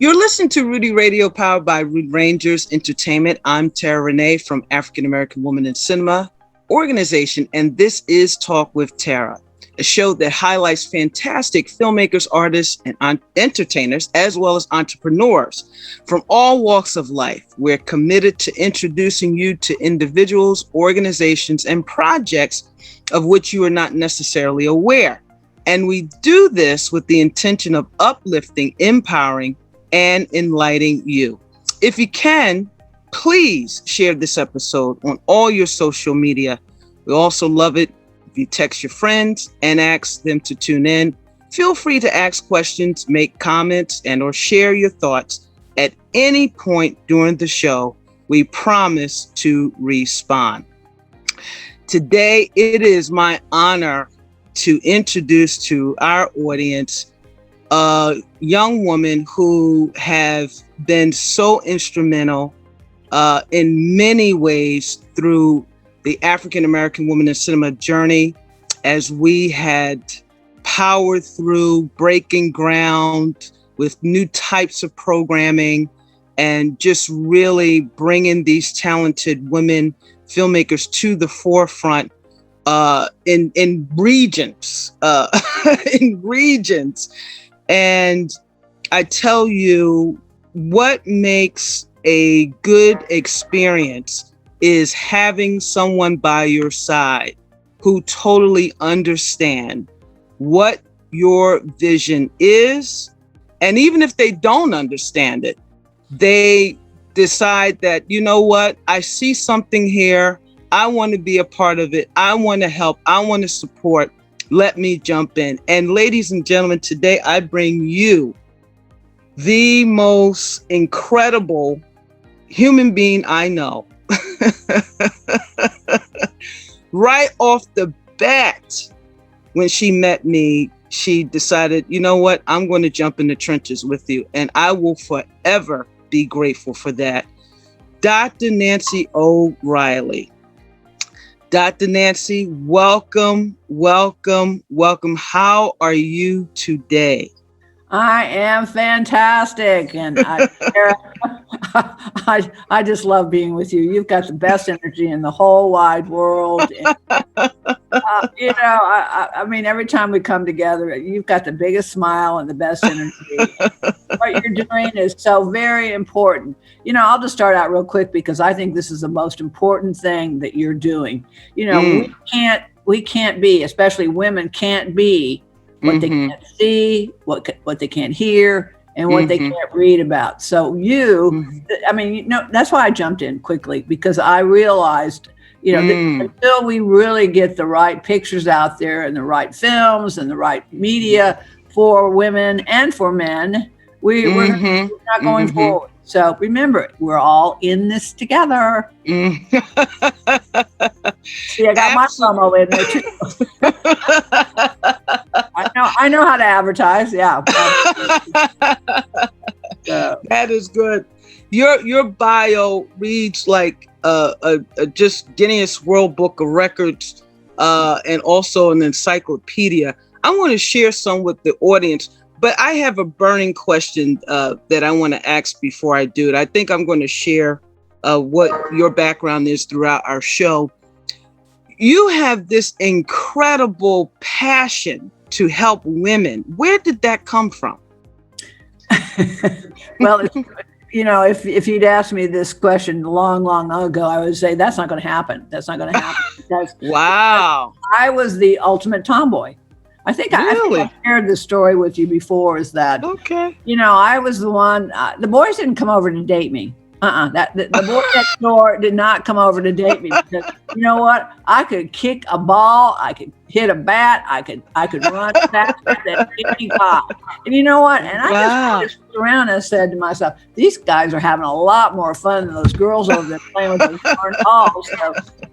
You're listening to Rudy Radio, powered by Rude Rangers Entertainment. I'm Terra Renee from African American Women in Cinema organization, and this is Talk with Terra, a show that highlights fantastic filmmakers, artists, and entertainers, as well as entrepreneurs from all walks of life. We're committed to introducing you to individuals, organizations, and projects of which you are not necessarily aware. And we do this with the intention of uplifting, empowering, and enlightening you. If you can, please share this episode on all your social media. We also love it if you text your friends and ask them to tune in. Feel free to ask questions, make comments, and or share your thoughts at any point during the show. We promise to respond. Today, it is my honor to introduce to our audience a young woman who have been so instrumental in many ways through the African American Women in Cinema journey, as we had powered through breaking ground with new types of programming and just really bringing these talented women filmmakers to the forefront in regions, in regions. And I tell you, what makes a good experience is having someone by your side who totally understand what your vision is. And even if they don't understand it, they decide that, you know what, I see something here. I want to be a part of it. I want to help. I want to support. Let me jump in. And ladies and gentlemen, today I bring you the most incredible human being I know. Right off the bat, when she met me, she decided, you know what, I'm going to jump in the trenches with you. And I will forever be grateful for that. Dr. Nancy O'Reilly. Dr. Nancy, welcome, welcome, welcome. How are you today? I am fantastic. And I just love being with you. You've got the best energy in the whole wide world. And, I mean, every time we come together, you've got the biggest smile and the best energy. What you're doing is so very important. I'll just start out real quick because I think this is the most important thing that you're doing. We can't be, especially women can't be what they can't see, what they can't hear, and what they can't read about. So that's why I jumped in quickly, because I realized, that until we really get the right pictures out there and the right films and the right media for women and for men, we're not going forward. So remember, we're all in this together. See, I got my promo in there too. I know how to advertise. Yeah. That is good. Your bio reads like a just Guinness World Book of Records, and also an encyclopedia. I want to share some with the audience, but I have a burning question that I want to ask before I do it. I think I'm going to share what your background is throughout our show. You have this incredible passion to help women. Where did that come from? Well, if you'd asked me this question long, long ago, I would say that's not going to happen. That's not going to happen. Because I was the ultimate tomboy. I think I shared this story with you before. Is that okay? I was the one. The boys didn't come over to date me. The boy next door did not come over to date me, because you know what? I could kick a ball, I could hit a bat, I could run faster than any guy. And you know what? And I just looked around and said to myself, these guys are having a lot more fun than those girls over there playing with those darn balls.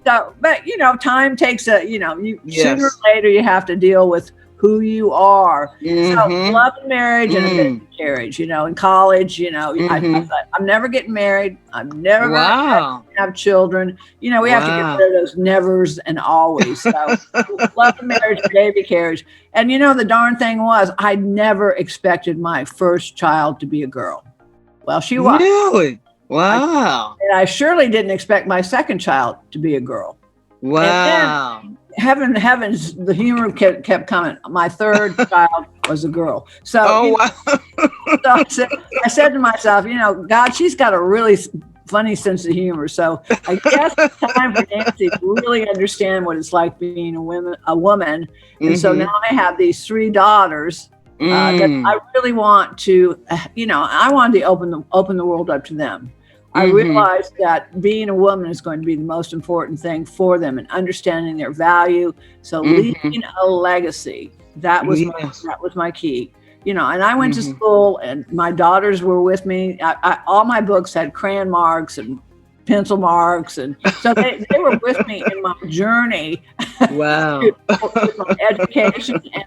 But time takes sooner or later you have to deal with who you are. So love and marriage and a miscarriage, in college, I'm never getting married. I'm never going to have children. We have to get rid of those nevers and always. So love and marriage, baby carriage. And the darn thing was, I never expected my first child to be a girl. Well, she was. Really? Wow. And I surely didn't expect my second child to be a girl. Wow. And then, heavens, the humor kept coming. My third child was a girl. So, Wow. so I said to myself, God, she's got a really funny sense of humor. So I guess it's time for Nancy to really understand what it's like being a woman. And so now I have these 3 daughters that I really want to, I wanted to open the world up to them. I realized that being a woman is going to be the most important thing for them and understanding their value. So leaving a legacy, that was my key. And I went to school and my daughters were with me. All my books had crayon marks and pencil marks. And so they were with me in my journey. Wow. with my education and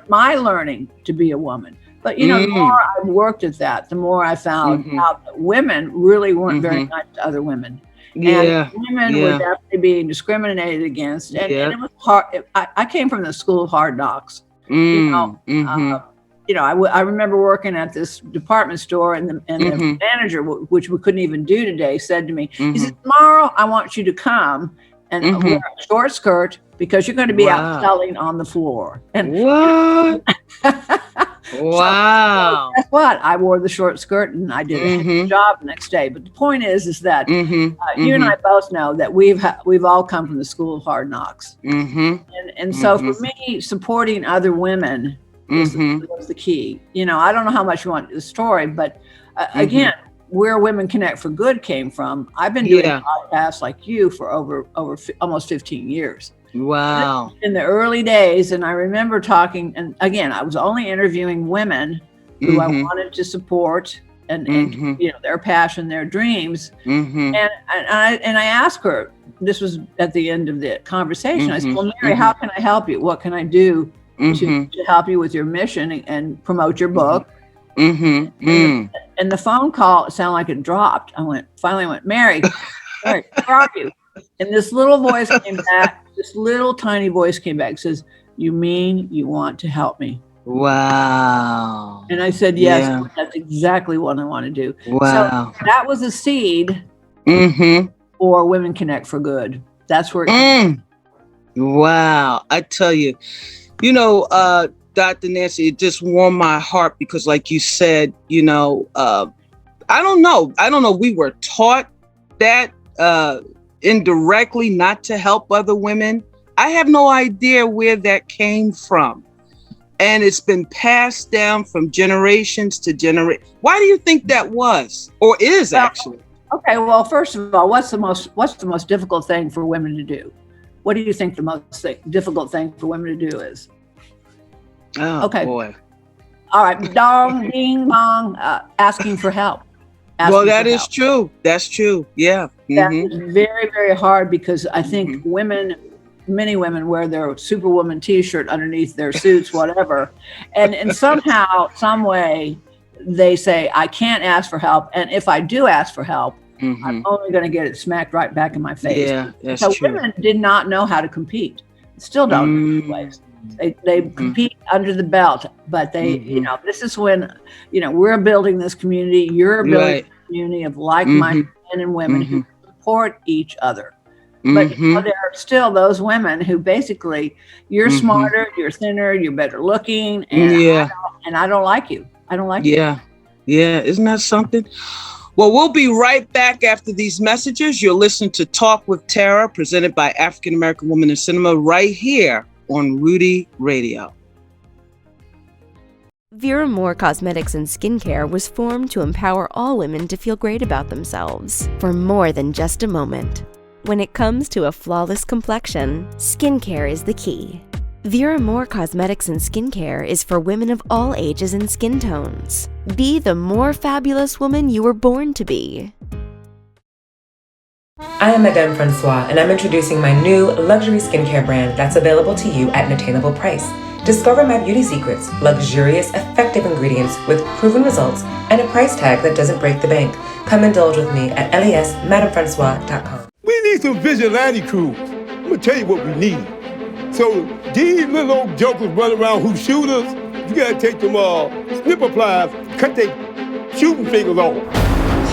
my learning to be a woman. But, the more I worked at that, the more I found out that women really weren't very nice to other women. And women were definitely being discriminated against. And it was hard. I came from the school of hard knocks. I remember working at this department store and the manager, which we couldn't even do today, said to me, he said, tomorrow I want you to come and wear a short skirt because you're going to be out selling on the floor. And what? Wow. So guess what? I wore the short skirt and I did a good job the next day. But the point is that you and I both know that we've all come from the school of hard knocks. And so for me, supporting other women was the key. I don't know how much you want the story, but again, where Women Connect for Good came from, I've been doing podcasts like you for over almost 15 years. Wow. In the early days, and I remember talking, and again, I was only interviewing women who I wanted to support and their passion, their dreams. And I asked her, this was at the end of the conversation, I said, well, Mary, how can I help you? What can I do to help you with your mission and promote your book? And the phone call, it sounded like it dropped. Finally went, Mary, where are you? And this little voice came back, this little tiny voice came back, says, you mean you want to help me? Wow. And I said, yes, that's exactly what I want to do. Wow. So that was a seed for Women Connect for Good. That's where Wow. I tell you, Dr. Nancy, it just warmed my heart because like you said, I don't know. We were taught that indirectly not to help other women. I have no idea where that came from. And it's been passed down from generations to generation. Why do you think that was or is actually? Okay, well, first of all, what's the most difficult thing for women to do? What do you think the most difficult thing for women to do is? Oh, okay. Boy. All right. Dong, ding, dong, asking for help. Well, that is true. That's true. Yeah. That is very, very hard because I think many women wear their Superwoman t-shirt underneath their suits, whatever. And somehow, some way, they say, I can't ask for help. And if I do ask for help, I'm only going to get it smacked right back in my face. Yeah, that's so true. Women did not know how to compete. Still don't in many ways. They compete under the belt, but this is when, we're building this community. You're building a community of like-minded men and women who support each other. But there are still those women who basically, you're smarter, you're thinner, you're better looking, and I don't like you. I don't like you. Yeah. Isn't that something? Well, we'll be right back after these messages. You're listening to Talk with Terra, presented by African American Women in Cinema, right here on Rudy Radio. Vera Moore Cosmetics and Skincare was formed to empower all women to feel great about themselves for more than just a moment. When it comes to a flawless complexion, skincare is the key. Vera Moore Cosmetics and Skincare is for women of all ages and skin tones. Be the more fabulous woman you were born to be. I am Madame Francois, and I'm introducing my new luxury skincare brand that's available to you at an attainable price. Discover my beauty secrets, luxurious, effective ingredients with proven results and a price tag that doesn't break the bank. Come indulge with me at lesmadamefrancois.com. We need some vigilante crews. I'm gonna tell you what we need. So these little old jokers running around who shoot us, you gotta take them snipper pliers, cut their shooting fingers off.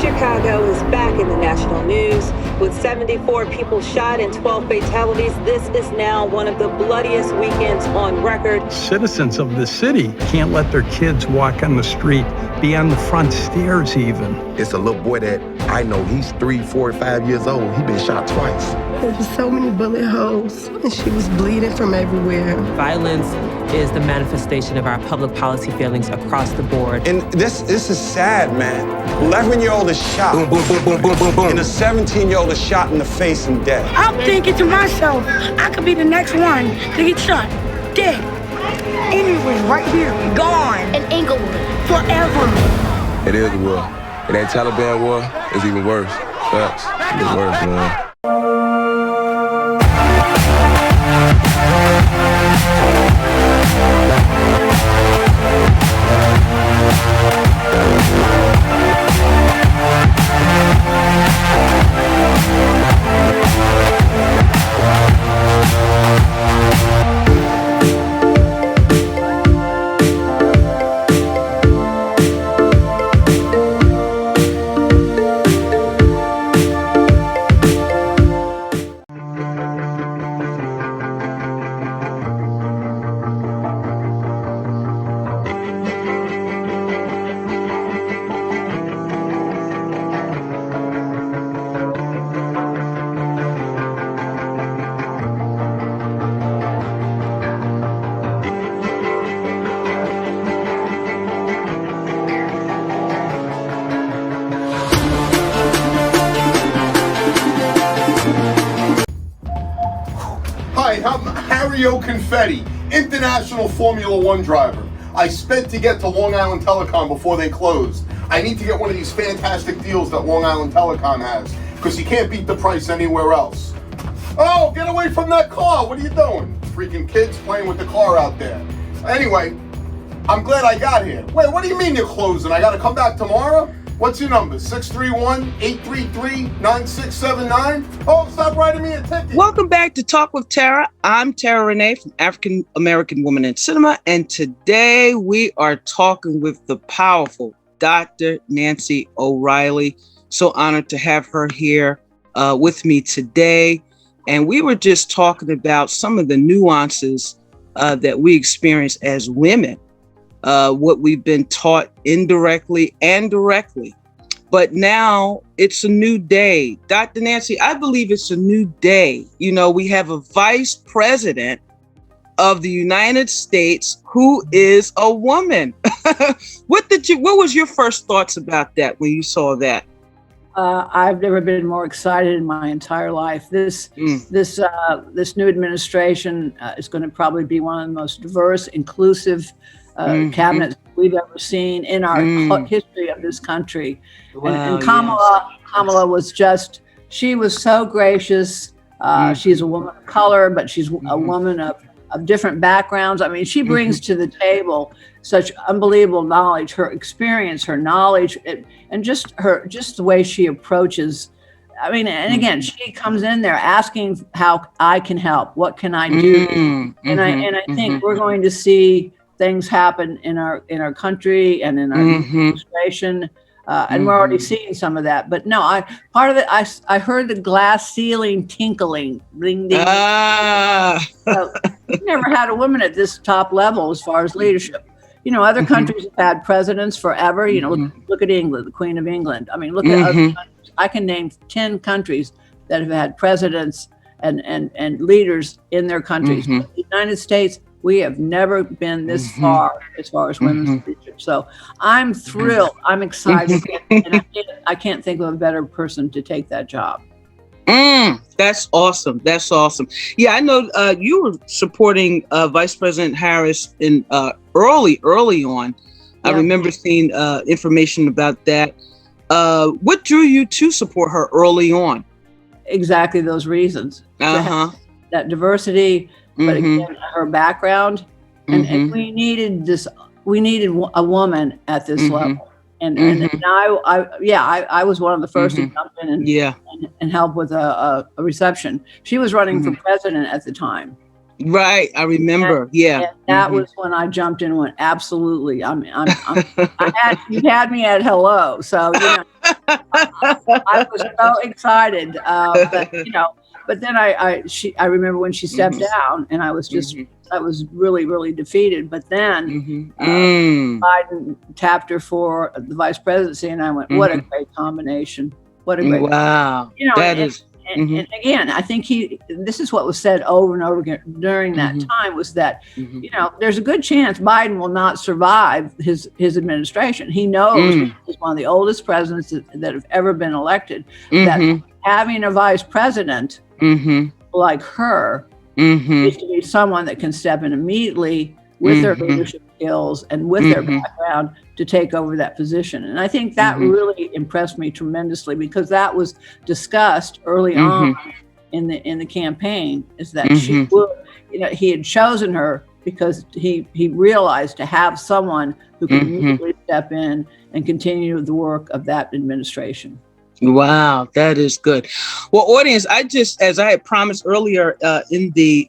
Chicago is back in the national news. With 74 people shot and 12 fatalities, this is now one of the bloodiest weekends on record. Citizens of the city can't let their kids walk on the street, be on the front stairs even. It's a little boy that I know, he's 3, 4, 5 years old. He been shot twice. There were so many bullet holes, and she was bleeding from everywhere. Violence is the manifestation of our public policy failings across the board. And this is sad, man. 11-year-old is shot. Boom, boom, boom, boom, boom, boom, boom. And a 17-year-old is shot in the face and dead. I'm thinking to myself, I could be the next one to get shot, dead, anywhere, right here, gone. In Inglewood. Forever. It is a war. It ain't Taliban war, it's even worse. Facts. It's even worse, man. Hi, I'm Hario Confetti, international Formula One driver. I spent to get to Long Island Telecom before they closed. I need to get one of these fantastic deals that Long Island Telecom has, because you can't beat the price anywhere else. Oh, get away from that car. What are you doing? Freaking kids playing with the car out there. Anyway, I'm glad I got here. Wait, what do you mean you're closing? I gotta come back tomorrow? What's your number? 631-833-9679? Oh, stop writing me a ticket. Welcome back to Talk with Terra. I'm Terra Renee from African American Woman in Cinema, and today we are talking with the powerful Dr. Nancy O'Reilly. So honored to have her here with me today. And we were just talking about some of the nuances that we experience as women. What we've been taught indirectly and directly. But now it's a new day. Dr. Nancy, I believe it's a new day. You know, we have a vice president of the United States who is a woman. What was your first thoughts about that when you saw that? I've never been more excited in my entire life. This new administration is going to probably be one of the most diverse, inclusive cabinets we've ever seen in our history of this country. Wow, and Kamala was she was so gracious. She's a woman of color, but she's a woman of different backgrounds. I mean, she brings to the table such unbelievable knowledge, her experience, her knowledge, and just the way she approaches. I mean, and again, she comes in there asking how I can help. What can I do? And I think we're going to see things happen in our country and in our administration, and we're already seeing some of that. But no, I heard the glass ceiling tinkling, ring ding. So we've never had a woman at this top level as far as leadership. You know, other countries have had presidents forever. You know, look at England, the Queen of England. I mean, look at other countries. I can name 10 countries that have had presidents and leaders in their countries. But the United States, we have never been this far as women's leadership. So I'm thrilled. I'm excited. And I can't think of a better person to take that job. That's awesome. That's awesome. Yeah, I know you were supporting Vice President Harris in early on. Yeah. I remember seeing information about that. What drew you to support her early on? Exactly those reasons. That diversity, but again, her background, and we needed a woman at this level, and I was one of the first to jump in and help with a reception. She was running for president at the time. Right, I remember. And that was when I jumped in and went, absolutely. You had me at hello. So I was so excited. But then I remember when she stepped down, and I was just, I was really, really defeated. But then Biden tapped her for the vice presidency, and I went, what a great combination. What a great combination. That is. And again, I think this is what was said over and over again during that time, was that, there's a good chance Biden will not survive his administration. He knows he's one of the oldest presidents that have ever been elected, that having a vice president like her needs to be someone that can step in immediately with their leadership skills and with their background to take over that position. And I think that really impressed me tremendously, because that was discussed early on in the campaign, is that she would, he had chosen her because he realized to have someone who could immediately step in and continue the work of that administration. Wow, that is good. Well, audience, as I had promised earlier in the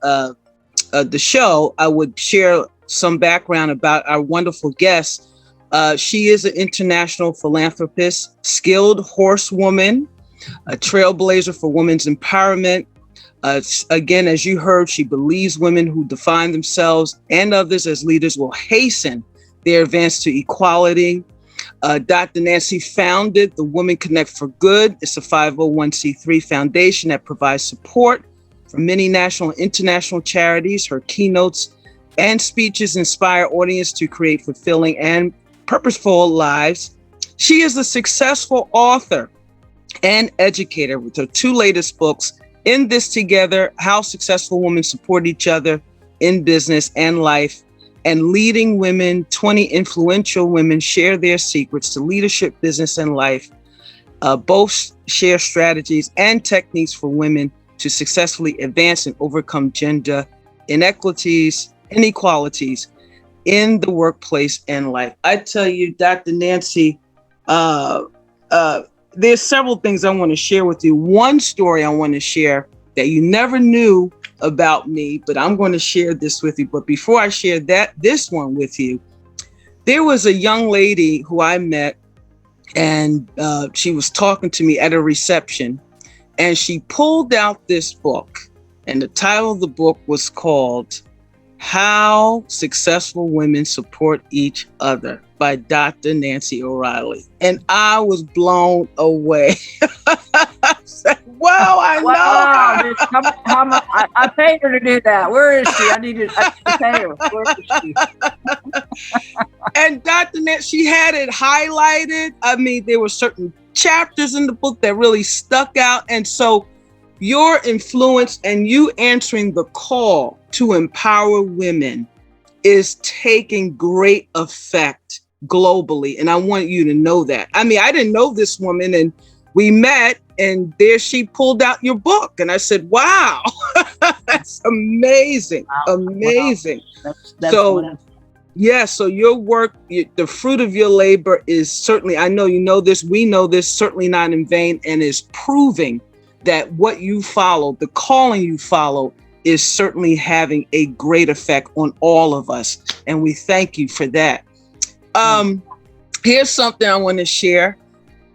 show, I would share some background about our wonderful guest. She is an international philanthropist, skilled horsewoman, a trailblazer for women's empowerment. Again, as you heard, she believes women who define themselves and others as leaders will hasten their advance to equality. Dr. Nancy founded the Women Connect for Good. It's a 501c3 foundation that provides support for many national and international charities. Her keynotes and speeches inspire audience to create fulfilling and purposeful lives. She is a successful author and educator with her 2 latest books, In This Together, How Successful Women Support Each Other in Business and Life, and Leading Women, 20 Influential Women Share Their Secrets to Leadership, Business, and Life. Both share strategies and techniques for women to successfully advance and overcome gender inequities, inequalities in the workplace and life. I tell you, Dr. Nancy, there's several things I want to share with you. One story I want to share that you never knew about me, but I'm going to share this with you. But before I share this one with you, there was a young lady who I met, and she was talking to me at a reception, and she pulled out this book, and the title of the book was called How Successful Women Support Each Other by Dr. Nancy O'Reilly. And I was blown away. I said, wow, I know. I paid her to do that. Where is she? I need to pay her. Where is she? And Dr. Nancy, she had it highlighted. I mean, there were certain chapters in the book that really stuck out. And so your influence and you answering the call to empower women is taking great effect globally. And I want you to know that. I mean, I didn't know this woman, and we met, and there she pulled out your book. And I said, wow, that's amazing. Wow. Amazing. Wow. That's so wonderful. Yeah, so your work, the fruit of your labor is certainly, I know you know this, we know this, certainly not in vain, and is proving that what you follow, the calling you follow, is certainly having a great effect on all of us. And we thank you for that. Here's something I want to share.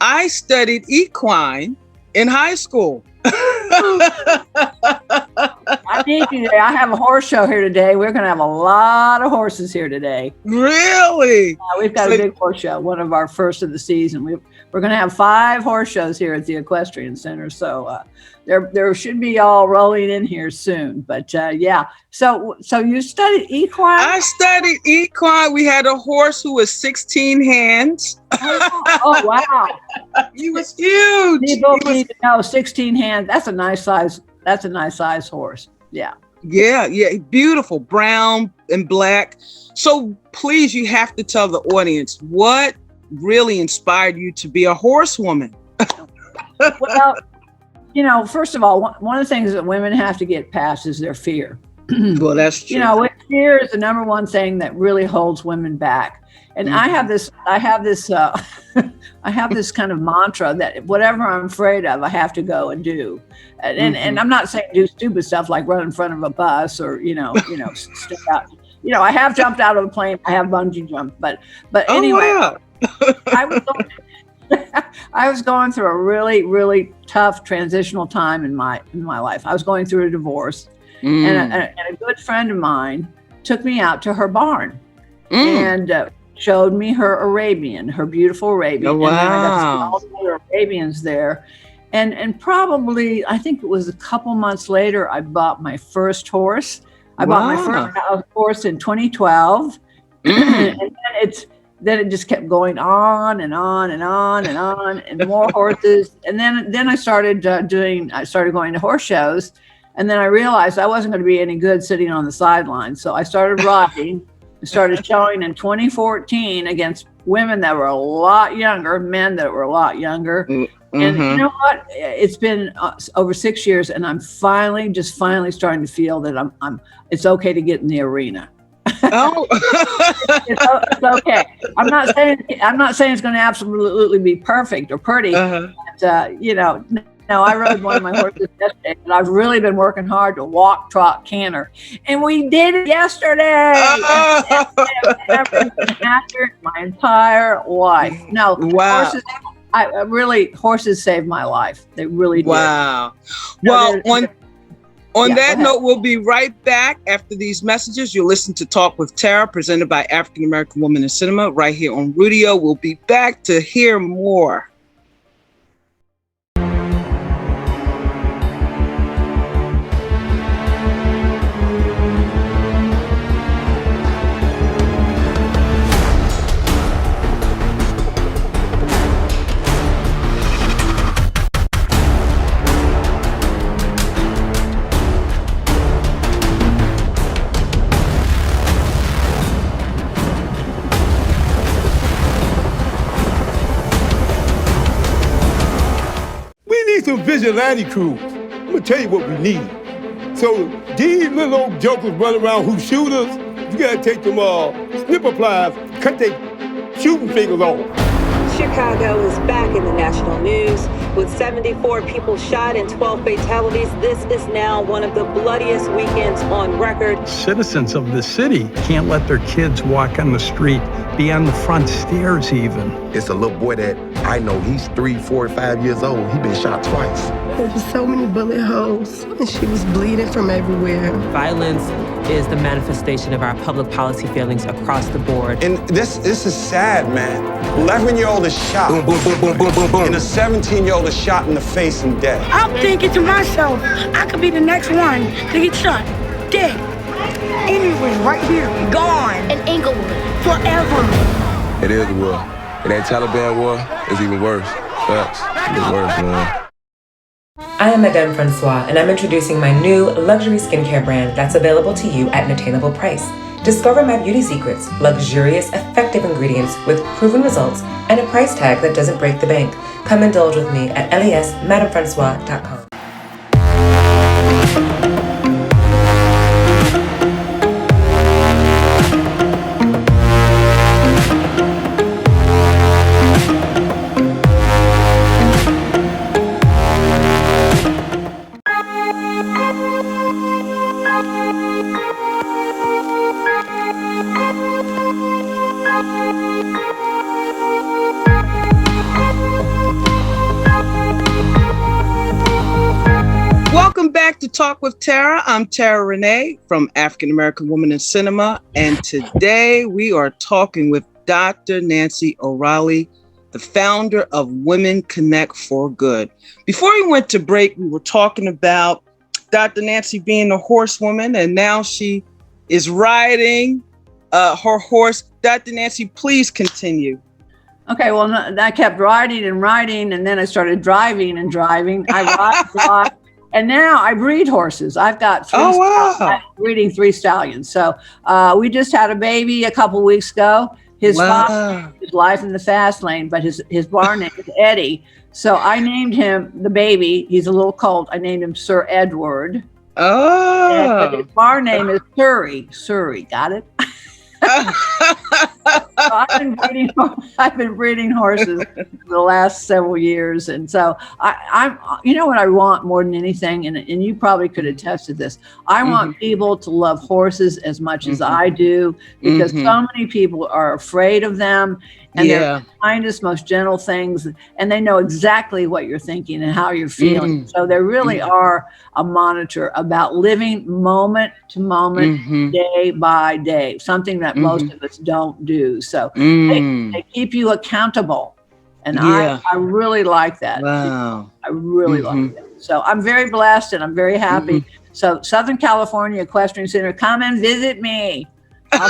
I studied equine in high school. I need you today. I have a horse show here today. We're going to have a lot of horses here today. Really? We've got a big horse show, one of our first of the season. We're going to have 5 horse shows here at the Equestrian Center. So there should be all rolling in here soon. But yeah. So you studied equine? I studied equine. We had a horse who was 16 hands. Oh wow. He was huge. People need to know 16 hands. That's a nice size. That's a nice size horse. Yeah. Yeah. Beautiful. Brown and black. So please, you have to tell the audience what really inspired you to be a horsewoman. Well, first of all, one of the things that women have to get past is their fear. Well, that's true. Fear is the number one thing that really holds women back. And I have this kind of mantra that whatever I'm afraid of, I have to go and do. And I'm not saying do stupid stuff like run in front of a bus or, step out. I have jumped out of a plane. I have bungee jumped, but anyway, wow. I was I was going through a really, really tough transitional time in my life. I was going through a divorce, and a good friend of mine took me out to her barn and showed me her Arabian, her beautiful Arabian. Oh, wow. And then I got to see all the other Arabians there. And probably, I think it was a couple months later, I bought my first horse. I bought my first horse in 2012. And then it just kept going on and on and on and on, and more horses. And then I started going to horse shows. And then I realized I wasn't going to be any good sitting on the sidelines. So I started riding. I started showing in 2014 against women that were a lot younger, men that were a lot younger. And you know what? It's been over 6 years, and I'm finally starting to feel that it's okay to get in the arena. Oh, it's okay. I'm not saying it's going to absolutely be perfect or pretty. But, I rode one of my horses yesterday, and I've really been working hard to walk, trot, canter, and we did it yesterday. I've never been happier in my entire life. No, wow. Horses saved my life. They really did. Wow. Well, on that note, we'll be right back after these messages. You'll listen to Talk with Terra, presented by African American Woman in Cinema, right here on Rudio. We'll be back to hear more. Some vigilante crews. I'm gonna tell you what we need. So these little old jokers run around who shoot us, you gotta take them snipper pliers, cut their shooting fingers off. Chicago is back in the national news. With 74 people shot and 12 fatalities, this is now one of the bloodiest weekends on record. Citizens of the city can't let their kids walk on the street, be on the front stairs even. It's a little boy that I know, he's 3, 4, 5 years old. He been shot twice. There were so many bullet holes, and she was bleeding from everywhere. Violence is the manifestation of our public policy failings across the board. And this is sad, man. 11-year-old is shot. Boom, boom, boom, boom, boom, boom, boom. And a 17-year-old is shot in the face and dead. I'm thinking to myself, I could be the next one to get shot, dead, anywhere, right here, gone. In Inglewood. Forever. It is a war. And that Taliban war is even worse. Facts. Even worse, man. I am Madame Francois, and I'm introducing my new luxury skincare brand that's available to you at an attainable price. Discover my beauty secrets, luxurious, effective ingredients with proven results and a price tag that doesn't break the bank. Come indulge with me at lesmadamefrancois.com. To Talk with Terra. I'm Terra Renee from African American Woman in Cinema, and today we are talking with Dr. Nancy O'Reilly, the founder of Women Connect for Good. Before we went to break, we were talking about Dr. Nancy being a horsewoman, and now she is riding her horse. Dr. Nancy, please continue. Okay, well, I kept riding, and then I started driving. I ride. And now I breed horses. I've got I'm breeding 3 stallions. So we just had a baby a couple weeks ago. His father is life in the fast lane, but his barn name is Eddie. So I named him the baby. He's a little colt. I named him Sir Edward. Oh. But his barn name is Surrey. Surrey, got it? So I've been breeding horses for the last several years, and so I'm you know what I want more than anything, and you probably could attest to this. I want people to love horses as much as I do, because so many people are afraid of them, And they're the kindest, most gentle things, and they know exactly what you're thinking and how you're feeling. So they really are a monitor about living moment to moment, day by day, something that most of us don't do. So they keep you accountable. And I really like that. Wow. I really like that. So I'm very blessed and I'm very happy. So Southern California Equestrian Center, come and visit me. I'll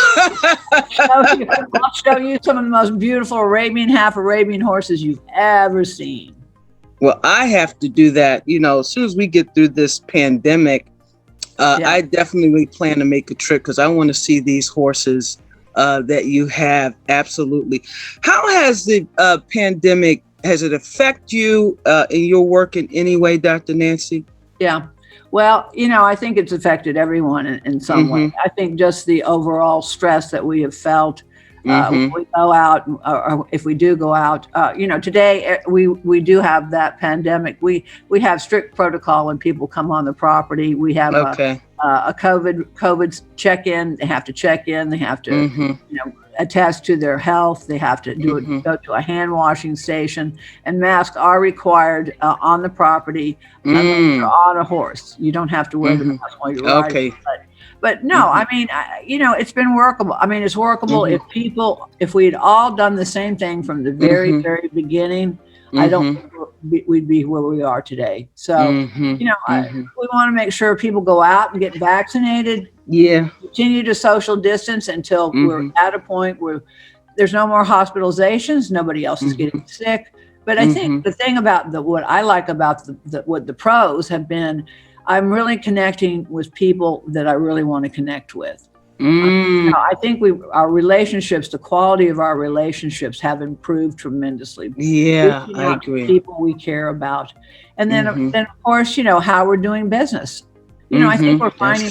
show you some of the most beautiful Arabian, half Arabian horses you've ever seen. Well, I have to do that. You know, as soon as we get through this pandemic, I definitely plan to make a trip because I want to see these horses that you have. Absolutely. How has the pandemic, has it affected you in your work in any way, Dr. Nancy? Yeah. Well, you know, I think it's affected everyone in some way. I think just the overall stress that we have felt when we go out, or if we do go out, you know, today we do have that pandemic. We have strict protocol when people come on the property. We have a COVID check-in. They have to check in. They have to, you know, attest to their health. They have to do it, go to a hand washing station, and masks are required on the property unless you're on a horse. You don't have to wear the mask while you're riding. But no, I mean, you know, it's been workable. I mean, it's workable if we had all done the same thing from the very, very beginning. I don't think we'd be where we are today. So, you know, we want to make sure people go out and get vaccinated. Continue to social distance until we're at a point where there's no more hospitalizations. Nobody else is getting sick. But I think the thing about what I like about what the pros have been, I'm really connecting with people that I really want to connect with. You know, I think our relationships, the quality of our relationships have improved tremendously. Yeah, I agree. People we care about. And then, of course, you know, how we're doing business. You know, I think we're finding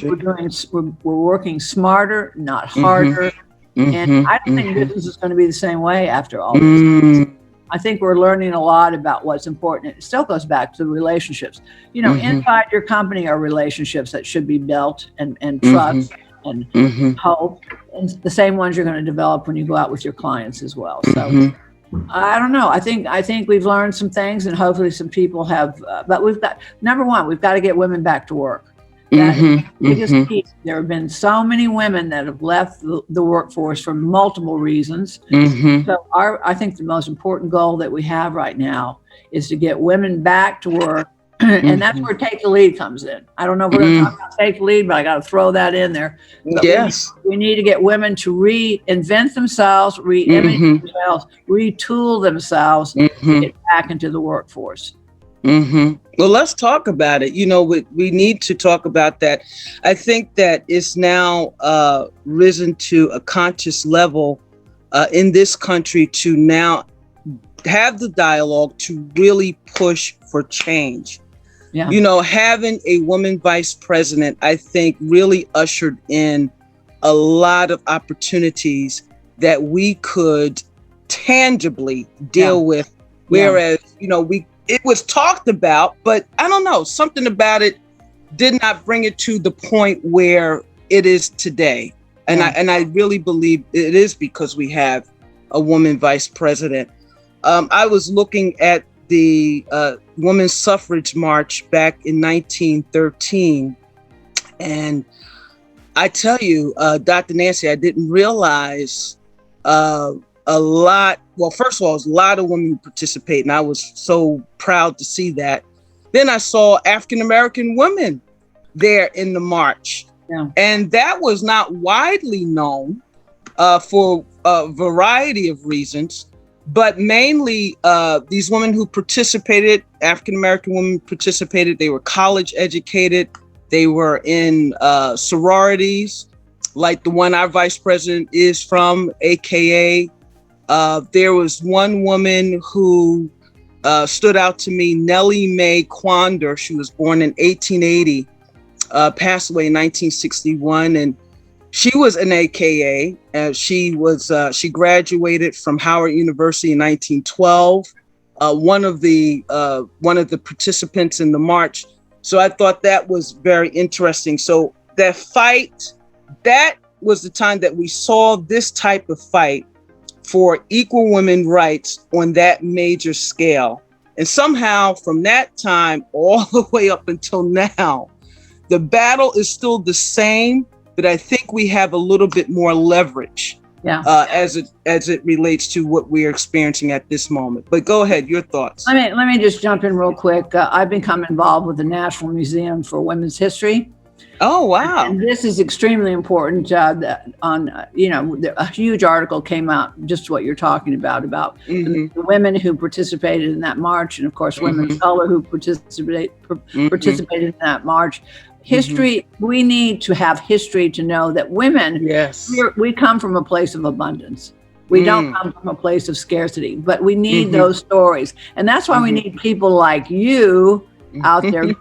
we're working smarter, not harder. And I don't think business is going to be the same way after all this. I think we're learning a lot about what's important. It still goes back to the relationships. You know, inside your company are relationships that should be built and trust and hope, and the same ones you're going to develop when you go out with your clients as well. So I don't know. I think we've learned some things, and hopefully some people have. But we've got, number one, we've got to get women back to work. That is the biggest piece. There have been so many women that have left the workforce for multiple reasons. So I think the most important goal that we have right now is to get women back to work. And that's where Take the Lead comes in. I don't know if we're going to talk about Take the Lead, but I got to throw that in there. But we need to get women to reinvent themselves, re-image themselves, retool themselves to get back into the workforce. Well, let's talk about it. You know, we need to talk about that. I think that it's now risen to a conscious level in this country to now have the dialogue to really push for change. You know, having a woman vice president, I think, really ushered in a lot of opportunities that we could tangibly deal with. Whereas, you know, it was talked about, but I don't know, something about it did not bring it to the point where it is today. And I really believe it is because we have a woman vice president. I was looking at the women's suffrage march back in 1913. And I tell you, Dr. Nancy, I didn't realize a lot. Well, first of all, it was a lot of women who participate, and I was so proud to see that. Then I saw African-American women there in the march. And that was not widely known for a variety of reasons. But mainly these women who participated, African-American women participated, they were college educated, they were in sororities, like the one our vice president is from, AKA. There was one woman who stood out to me, Nellie Mae Quander. She was born in 1880, passed away in 1961, and she was an AKA. She graduated from Howard University in 1912. One of the participants in the march. So I thought that was very interesting. So that was the time that we saw this type of fight for equal women rights on that major scale. And somehow from that time all the way up until now, the battle is still the same, but I think we have a little bit more leverage as it relates to what we're experiencing at this moment. But go ahead, your thoughts. Let me just jump in real quick. I've become involved with the National Museum for Women's History. Oh, wow. And this is extremely important. A huge article came out, just what you're talking about the women who participated in that march, and of course, women of color who participated in that march. History, we need to have history to know that women, we come from a place of abundance. We don't come from a place of scarcity, but we need those stories. And that's why we need people like you out there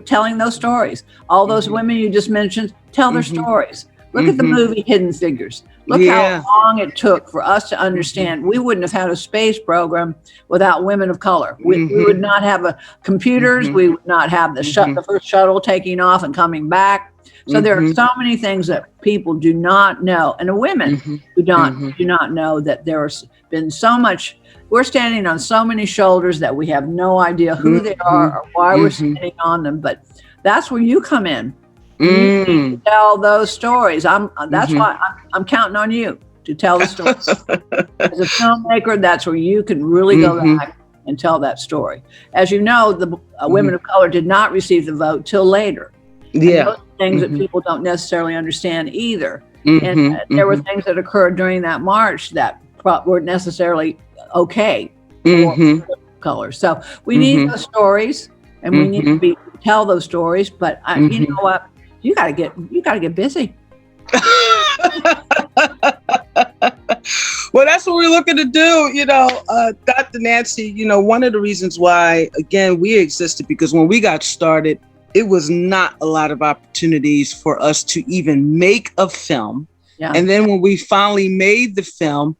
telling those stories. All those women you just mentioned, tell their stories. Look at the movie Hidden Figures. Look how long it took for us to understand. We wouldn't have had a space program without women of color. We would not have computers. We would not have the first shuttle taking off and coming back. So there are so many things that people do not know, and the women who do not know that there's been so much. We're standing on so many shoulders that we have no idea who they are or why we're standing on them. But that's where you come in. You need to tell those stories. That's why I'm counting on you to tell the stories. As a filmmaker, that's where you can really go back and tell that story. As you know, the women of color did not receive the vote till later. Yeah, those are things that people don't necessarily understand either. And there were things that occurred during that march that weren't necessarily okay for color. So we need those stories, and we need to tell those stories. But you know what? You gotta get busy. Well, that's what we're looking to do. Dr. Nancy, one of the reasons why, again, we existed, because when we got started, it was not a lot of opportunities for us to even make a film. Yeah. And then when we finally made the film,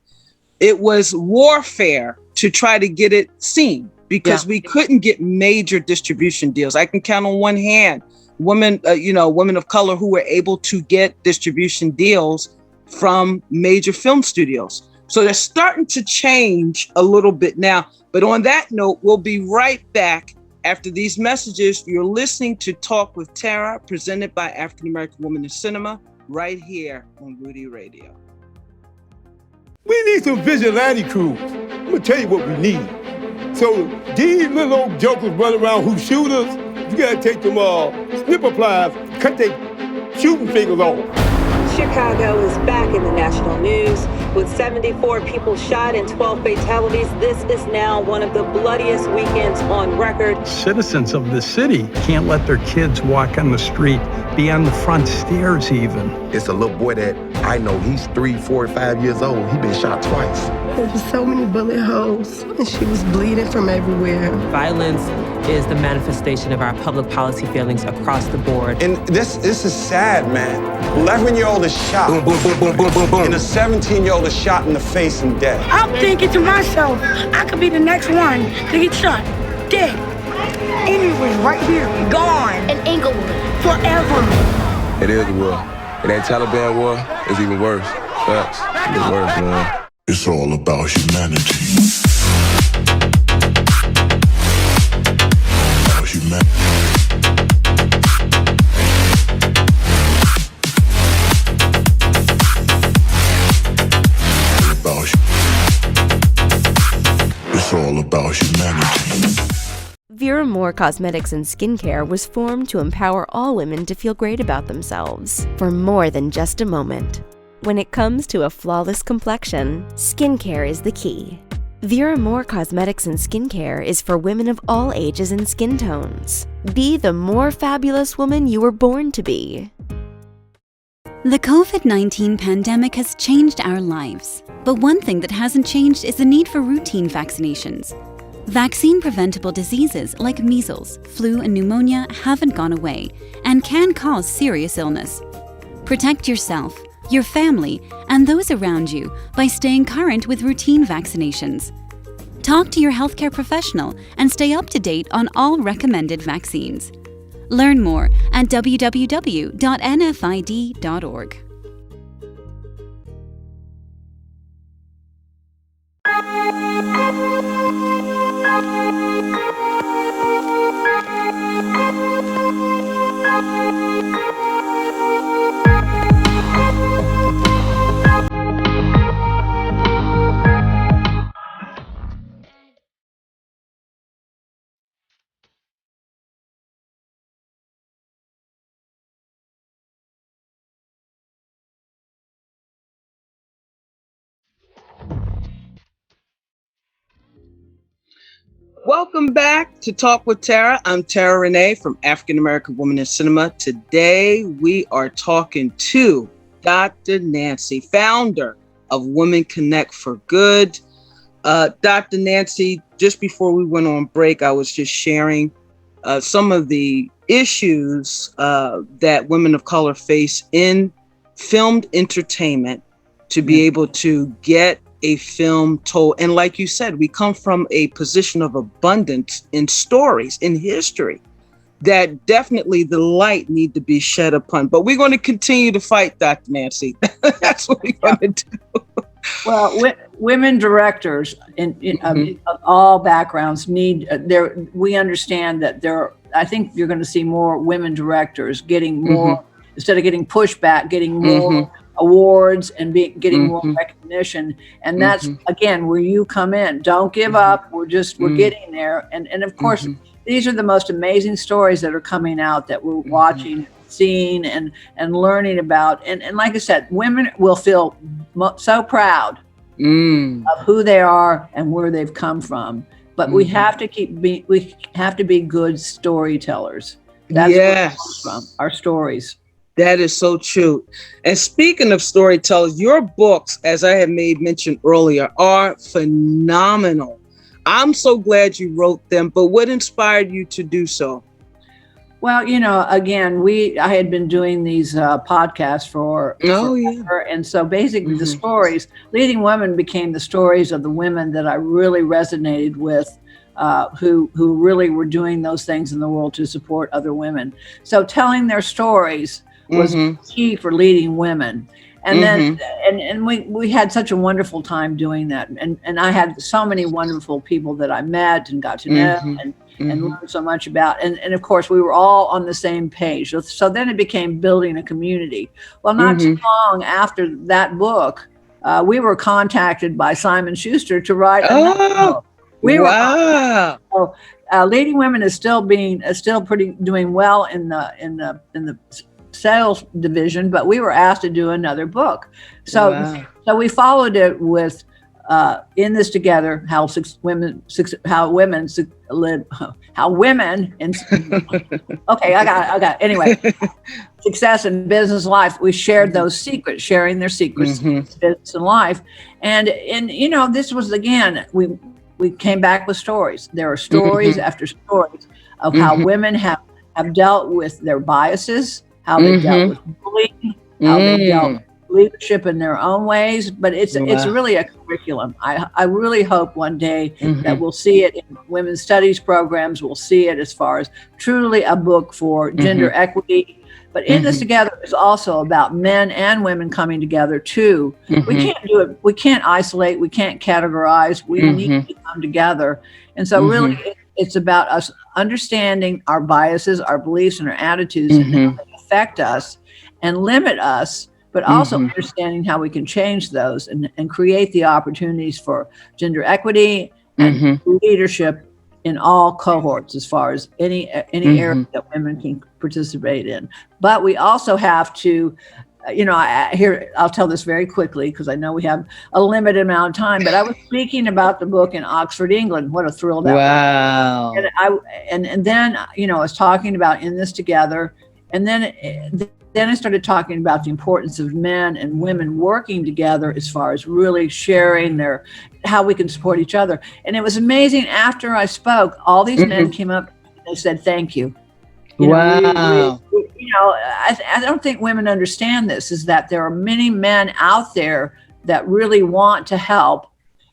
it was warfare to try to get it seen, because we couldn't get major distribution deals. I can count on one hand women of color who were able to get distribution deals from major film studios. So they're starting to change a little bit now. But on that note, we'll be right back after these messages. You're listening to Talk with Terra, presented by African American Women in Cinema, right here on Rudy Radio. We need some vigilante crews. I'm gonna tell you what we need. So these little old jokers running around who shoot us, you gotta take them all snipper pliers, cut their shooting fingers off. Chicago is back in the national news. With 74 people shot and 12 fatalities, this is now one of the bloodiest weekends on record. Citizens of the city can't let their kids walk on the street, be on the front stairs even. It's a little boy that I know, he's 3, 4, 5 years old. He been shot twice. There were so many bullet holes, and she was bleeding from everywhere. Violence is the manifestation of our public policy failings across the board. And this is sad, man. 11-year-old is shot. Boom, boom, boom, boom, boom, boom, boom. And a 17-year-old is shot in the face and dead. I'm thinking to myself, I could be the next one to get shot, dead. Anywhere, right here, gone. In Inglewood. Forever. It is a war. It ain't Taliban war, it's even worse. Facts. Even worse, man. It's all about humanity. About humanity. It's all about humanity. Vera Moore Cosmetics and Skincare was formed to empower all women to feel great about themselves for more than just a moment. When it comes to a flawless complexion, skincare is the key. Vera Moore Cosmetics and Skincare is for women of all ages and skin tones. Be the more fabulous woman you were born to be. The COVID-19 pandemic has changed our lives, but one thing that hasn't changed is the need for routine vaccinations. Vaccine-preventable diseases like measles, flu, and pneumonia haven't gone away and can cause serious illness. Protect yourself, your family, and those around you by staying current with routine vaccinations. Talk to your healthcare professional and stay up to date on all recommended vaccines. Learn more at www.nfid.org. Welcome back to Talk with Terra. I'm Terra Renee from African American Woman in Cinema. Today we are talking to Dr. Nancy, founder of Women Connect for Good. Dr. Nancy, just before we went on break, I was just sharing some of the issues that women of color face in filmed entertainment to be able to get a film told. And like you said, we come from a position of abundance in stories, in history, that definitely the light need to be shed upon. But we're going to continue to fight, Dr. Nancy. That's what we're going to do. Well, women directors of all backgrounds need we understand that I think you're going to see more women directors getting more, instead of getting pushback, getting more awards and getting more recognition. And that's, again, where you come in. Don't give up. We're getting there. And of course, these are the most amazing stories that are coming out that we're watching, seeing, and learning about. And like I said, women will feel so proud of who they are and where they've come from. But we have to we have to be good storytellers. That's where it comes from, our stories. That is so true. And speaking of storytellers, your books, as I had made mention earlier, are phenomenal. I'm so glad you wrote them, but what inspired you to do so? Well, again, I had been doing these podcasts for forever. And so basically the stories, Leading Women became the stories of the women that I really resonated with, who really were doing those things in the world to support other women. So telling their stories was key for Leading Women. And then, and we had such a wonderful time doing that. And I had so many wonderful people that I met and got to know and learned so much about. And of course, we were all on the same page. So then it became building a community. Well, not too long after that book, we were contacted by Simon Schuster to write another book. So, Leading Women is still doing well in the sales division, but we were asked to do another book. So we followed it with In This Together, how women okay, I got it. Anyway, success in business life. We shared those secrets, sharing their secrets in business and life. And this was, again, we came back with stories. There are stories after stories of how women have dealt with their biases, how they dealt with bullying, how they dealt with leadership in their own ways. But it's really a curriculum. I really hope one day that we'll see it in women's studies programs. We'll see it as far as truly a book for gender equity. But In This Together is also about men and women coming together too. We can't do it. We can't isolate. We can't categorize. We need to come together. And so really it's about us understanding our biases, our beliefs, and our attitudes and how they affect us and limit us, but also understanding how we can change those and create the opportunities for gender equity and leadership in all cohorts as far as any area that women can participate in. But we also have to, I'll tell this very quickly because I know we have a limited amount of time, but I was speaking about the book in Oxford, England. What a thrill that was. And then, I was talking about In This Together. And then I started talking about the importance of men and women working together as far as really sharing how we can support each other. And it was amazing. After I spoke, all these men came up and they said, thank you. I don't think women understand this, is that there are many men out there that really want to help,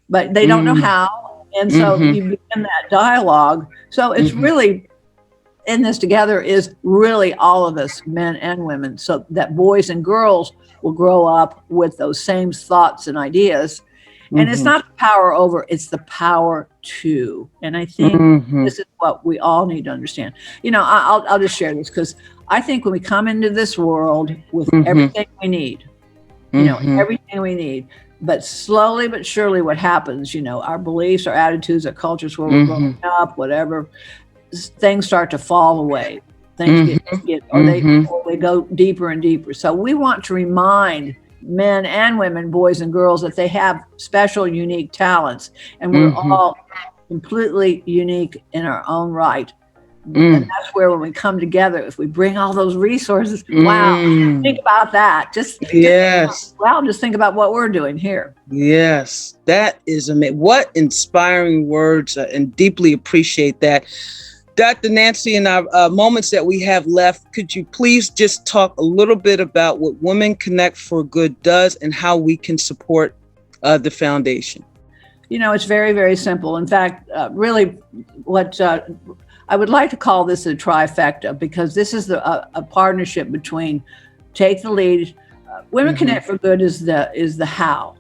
but they don't know how. And so you begin that dialogue. So it's really, In This Together is really all of us, men and women, so that boys and girls will grow up with those same thoughts and ideas. And it's not the power over, it's the power to. And I think this is what we all need to understand. You know, I'll just share this, because I think when we come into this world with everything we need, you know, everything we need, but slowly but surely what happens, you know, our beliefs, our attitudes, our cultures, where we're growing up, whatever, things start to fall away. Things they go deeper and deeper. So we want to remind men and women, boys and girls, that they have special, unique talents, and we're all completely unique in our own right. And that's where, when we come together, if we bring all those resources, wow, think about that. Just think about what we're doing here. Yes, that is amazing. What inspiring words, and deeply appreciate that. Dr. Nancy, in our moments that we have left, could you please just talk a little bit about what Women Connect for Good does and how we can support the foundation? You know, it's very, very simple. In fact, really what I would like to call this a trifecta, because this is a partnership between Take the Lead. Women Connect for Good is the how.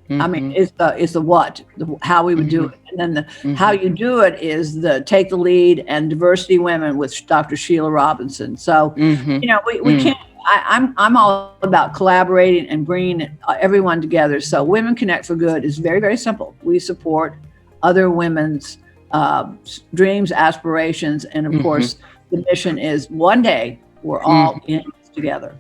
I mean, it's the what, how we would do it. And then the how you do it is the Take the Lead and Diversity Women with Dr. Sheila Robinson. So, you know, we can't, I'm all about collaborating and bringing everyone together. So Women Connect for Good is very, very simple. We support other women's dreams, aspirations. And of course, the mission is one day we're all in this together.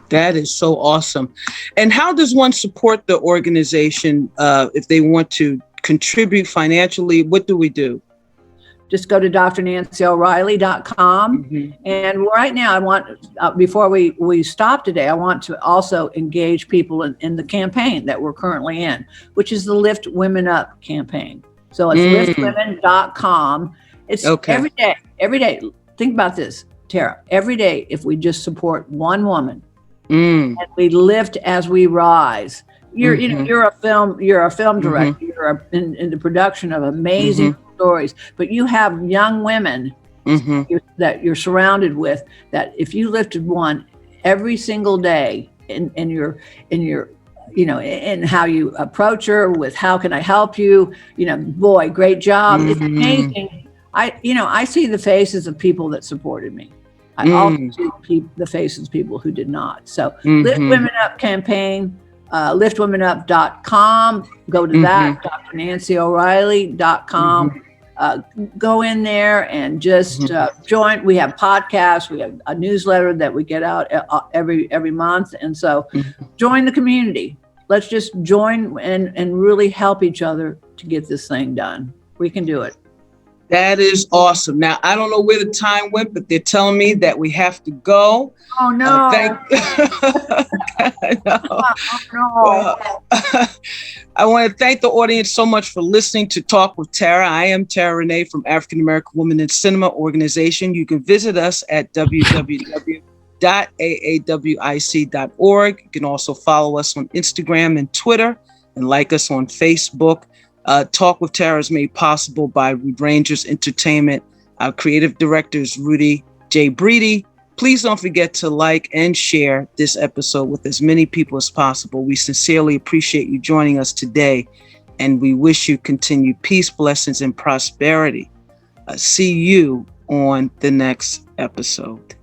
That is so awesome. And how does one support the organization if they want to contribute financially? What do we do? Just go to drnancyoreilly.com. And right now I want, before we stop today, I want to also engage people in the campaign that we're currently in, which is the Lift Women Up campaign. So it's liftwomen.com. It's every day. Think about this, Terra. Every day, if we just support one woman, and we lift as we rise. You're a film director. You're in the production of amazing stories, but you have young women that you're surrounded with, that if you lifted one every single day in your you know, in how you approach her with how can I help you, you know, boy, great job. It's amazing. I see the faces of people that supported me. I also see the faces of people who did not. So Lift Women Up campaign, liftwomenup.com. Go to that, drnancyoreilly.com. Go in there and just join. We have podcasts. We have a newsletter that we get out every month. And so join the community. Let's just join and really help each other to get this thing done. We can do it. That is awesome. Now, I don't know where the time went, but they're telling me that we have to go. Oh, no. I want to thank the audience so much for listening to Talk with Terra. I am Terra Renee from African American Women in Cinema Organization. You can visit us at www.aawic.org. You can also follow us on Instagram and Twitter, and like us on Facebook. Talk with Terra is made possible by Rangers Entertainment. Our creative director is Rudy J. Breedy. Please don't forget to like and share this episode with as many people as possible. We sincerely appreciate you joining us today, and we wish you continued peace, blessings, and prosperity. See you on the next episode.